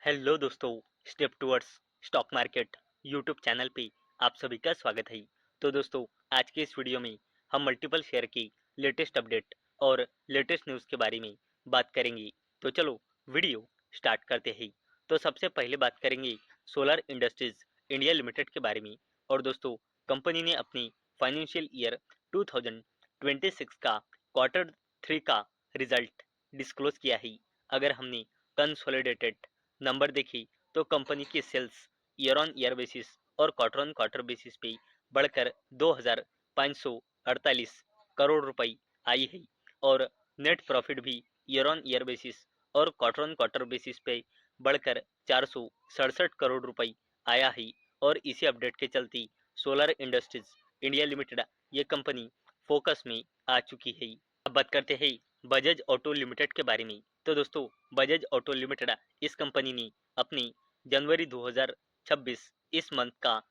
Hello दोस्तों, step towards stock market YouTube channel पे आप सभी का स्वागत है। तो दोस्तों, आज के इस वीडियो में हम मल्टीपल शेयर की लेटेस्ट अपडेट और लेटेस्ट न्यूज़ के बारे में बात करेंगे। तो चलो वीडियो स्टार्ट करते हैं। तो सबसे पहले बात करेंगे सोलर इंडस्ट्रीज इंडिया लिमिटेड के बारे में। और दोस्तों, कंपनी ने अपनी फाइनेंशियल ईयर 2026 का क्वार्टर 3 का रिजल्ट डिस्क्लोज किया है। अगर हमने कंसोलिडेटेड नंबर देखी तो कंपनी की sales year on year basis और क्वार्टर ऑन क्वार्टर बेसिस पे बढ़कर 2548 करोड़ रुपए आई है। और नेट प्रॉफिट भी ईयर ऑन ईयर बेसिस और क्वार्टर ऑन क्वार्टर बेसिस पे बढ़कर 467 करोड़ रुपए आया है। और इसी अपडेट के चलते सोलर इंडस्ट्रीज इंडिया लिमिटेड ये कंपनी फोकस में आ चुकी है। अब बात करते हैं बजाज ऑटो लिमिटेड के बारे में। तो दोस्तों, बजाज ऑटो लिमिटेड इस कंपनी ने अपनी जनवरी 2026 इस मंथ का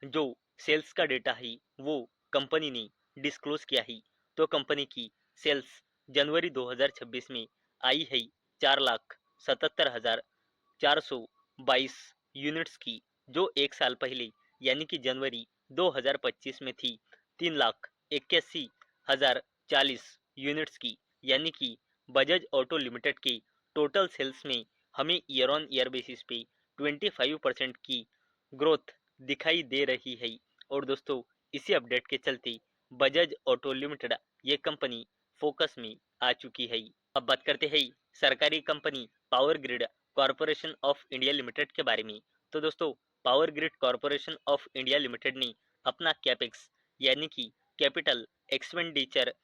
जो सेल्स का डेटा है वो कंपनी ने डिस्क्लोज किया है। तो कंपनी की सेल्स जनवरी 2026 में आई है 4,77,422 यूनिट्स की, जो एक साल पहले यानी कि जनवरी 2025 में थी 3,81,040 यूनिट्स की। यानी कि बजाज ऑटो लिमिटेड के टोटल सेल्स में हमें ईयर ऑन ईयर बेसिस पे 25% की ग्रोथ दिखाई दे रही है। और दोस्तों, इसी अपडेट के चलते बजाज ऑटो लिमिटेड ये कंपनी फोकस में आ चुकी है। अब बात करते हैं सरकारी company power grid corporation of India limited के बारे में। तो दोस्तों, power grid corporation of India limited ने अपना कैपेक्स यानी कि capital expenditure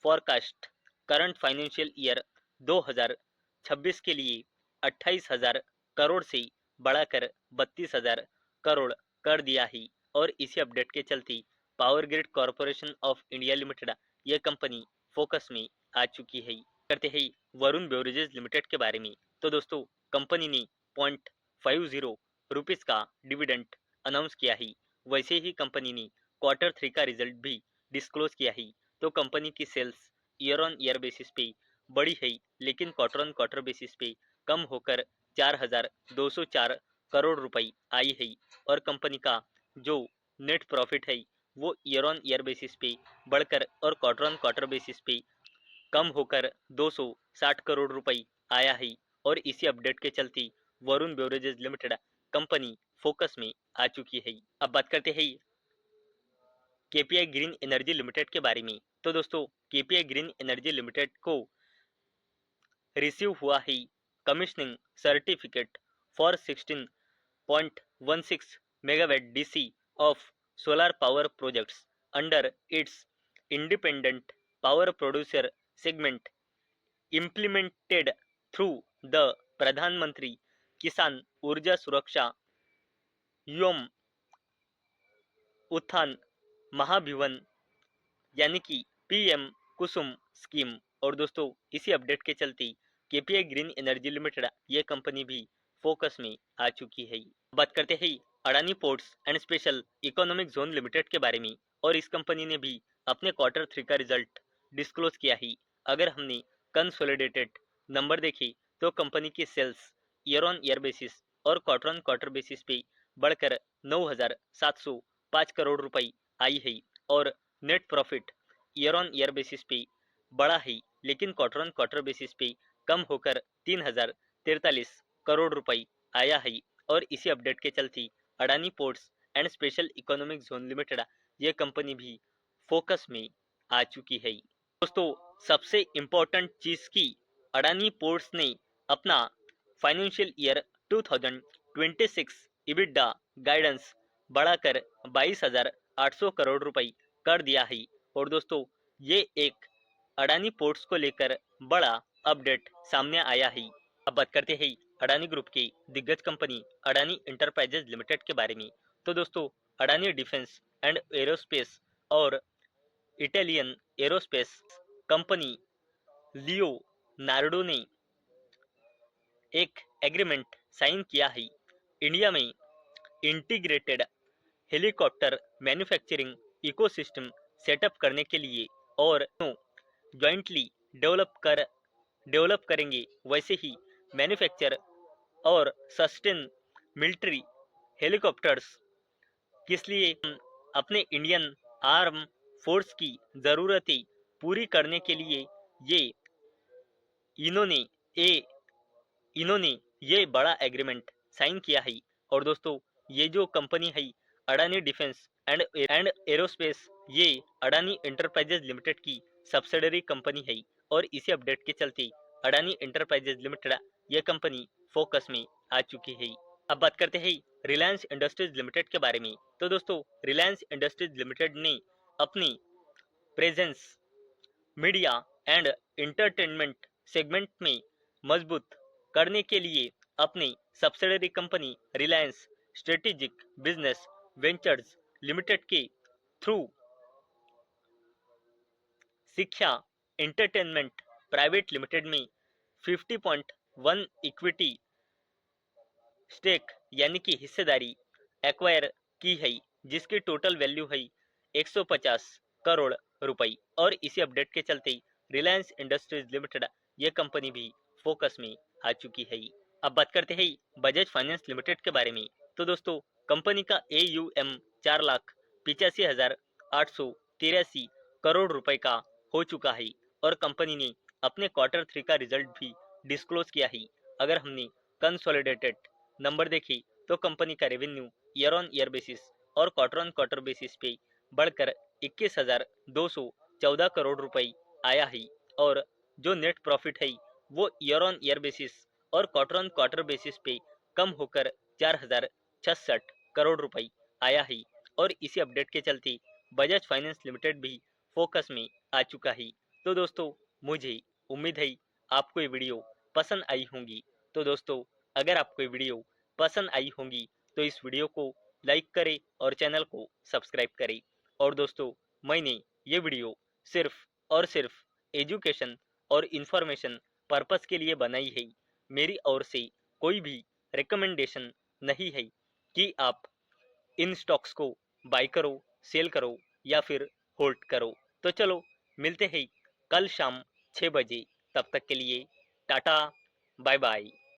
forecast current financial year 2026 के लिए 28,000 करोड़ से बढ़ाकर 32,000 करोड़ कर दिया है। और इसी अपडेट के चलते power grid corporation of India limited यह कंपनी फोकस में आ चुकी है। करते हैं वरुण बेवरेजेस लिमिटेड के बारे में। तो दोस्तों, कंपनी ने 0.50 रुपीज का डिविडेंड अनाउंस किया है। वैसे ही कंपनी ने क्वार्टर 3 का रिजल्ट भी डिस्क्लोज किया है। तो कंपनी की sales year on year basis पे बढ़ी है, लेकिन क्वार्टर ऑन क्वार्टर बेसिस पे कम होकर 4,204 करोड़ रुपए आई है। और कंपनी का जो नेट प्रॉफिट है वो ईयर ऑन ईयर बेसिस पे बढ़कर और क्वार्टर ऑन क्वार्टर बेसिस पे कम होकर 260 करोड़ रुपए आया है। और इसी अपडेट के चलते Varun beverages limited company focus में आ चुकी है। अब बात करते हैं केपीआई ग्रीन एनर्जी लिमिटेड के बारे में। तो दोस्तों, केपीआई ग्रीन एनर्जी लिमिटेड को रिसीव हुआ है commissioning certificate for 16.16 megawatt DC of solar power projects under its independent power producer segment implemented through the प्रधानमंत्री किसान ऊर्जा सुरक्षा एवं उत्थान महाभिवन यानी कि पीएम कुसुम स्कीम। और दोस्तों, इसी अपडेट के चलते केपीआई ग्रीन एनर्जी लिमिटेड ये कंपनी भी फोकस में आ चुकी है। बात करते हैं Adani ports and special economic zone limited के बारे में। और इस कंपनी ने भी अपने क्वार्टर 3 का रिजल्ट डिस्क्लोज किया है। अगर हमने कंसोलिडेटेड नंबर देखे तो कंपनी की sales year on year basis और क्वार्टर ऑन क्वार्टर बेसिस पे बढ़कर 9,705 करोड़ रुपए आई है। और net profit year on year basis पे बढ़ा है, लेकिन क्वार्टर ऑन क्वार्टर बेसिस पे कम होकर 3,043 करोड़ रुपए आया है। और इसी अपडेट के चलते Adani ports and special economic zone limited ये कंपनी भी फोकस में आ चुकी है। दोस्तों, सबसे इम्पोर्टेंट चीज की अडानी पोर्ट्स ने अपना फाइनेंशियल ईयर 2026 इबिडा गाइडेंस बढ़ाकर 22,800 करोड़ रुपए कर दिया है। और दोस्तों, ये एक अडानी पोर्ट्स को लेकर बड़ा अपडेट सामने आया है। अब बात करते हैं अडानी ग्रुप की दिग्गज कंपनी अडानी इंटरप्राइजेज लिमिटेड के बारे में। तो दोस्तों, अडानी डिफेंस एंड एरोस्पेस और इटालियन एरोस्पेस कंपनी लियो नार्डो ने एक एग्रीमेंट साइन किया है इंडिया में integrated helicopter manufacturing ecosystem setup करने के लिए। और जॉइंटली डेवलप करेंगे। वैसे ही मैन्युफैक्चर और सस्टेन मिलिट्री हेलीकॉप्टर्स किस लिए हम अपने इंडियन आर्म फोर्स की ज़रूरतें पूरी करने के लिए ये इन्होंने ये इन्होंने ये बड़ा एग्रीमेंट साइन किया है। और दोस्तों ये जो कंपनी है अडानी डिफेंस एंड एरोस्पेस, ये अडानी एंटरप्राइजेज लिमिटेड की सब्सिडरी कंपनी है। और इसी अपडेट के चलते अडानी एंटरप्राइजेज लिमिटेड ये कंपनी फोकस में आ चुकी है। अब बात करते हैं रिलायंस इंडस्ट्रीज लिमिटेड के बारे में। तो दोस्तों रिलायंस इंडस्ट्रीज लिमिटेड ने अपनी presence media and entertainment segment में मजबूत करने के लिए अपनी subsidiary company Reliance strategic business ventures limited के थ्रू शिक्षा एंटरटेनमेंट प्राइवेट लिमिटेड में 50.1 इक्विटी स्टेक यानी कि हिस्सेदारी एक्वायर की है, जिसकी टोटल वैल्यू है 150 करोड़ रुपए। और इसी अपडेट के चलते रिलायंस इंडस्ट्रीज लिमिटेड ये कंपनी भी फोकस में आ चुकी है। अब बात करते हैं बजाज फाइनेंस लिमिटेड के बारे में। तो दोस्तों कंपनी का AUM 4,85,883 करोड़ रुपए का हो चुका है। और कंपनी ने अपने क्वार्टर 3 का रिजल्ट भी डिस्क्लोज किया है। अगर हमने कंसोलिडेटेड नंबर देखे तो कंपनी का revenue year on year basis और क्वार्टर ऑन क्वार्टर बेसिस पे बढ़कर 21,214 करोड़ रुपए आया है। और जो नेट प्रॉफिट है वो ईयर ऑन ईयर बेसिस और क्वार्टर ऑन क्वार्टर बेसिस पे कम होकर 4,066 करोड़ रुपए आया है। और इसी अपडेट के चलते बजाज फाइनेंस लिमिटेड भी फोकस में आ चुका है। तो दोस्तों मुझे उम्मीद है आपको ये वीडियो पसंद आई होंगी। तो दोस्तों अगर आपको ये वीडियो पसंद आई होंगी तो इस वीडियो को लाइक करें और चैनल को सब्सक्राइब करें। और दोस्तों मैंने ये वीडियो सिर्फ और सिर्फ एजुकेशन और इंफॉर्मेशन पर्पस के लिए बनाई है। मेरी ओर से कोई भी रिकमेंडेशन नहीं है कि आप इन स्टॉक्स को बाय करो, सेल करो या फिर होल्ड करो। तो चलो मिलते हैं कल शाम 6 बजे। तब तक के लिए टाटा, बाय बाय।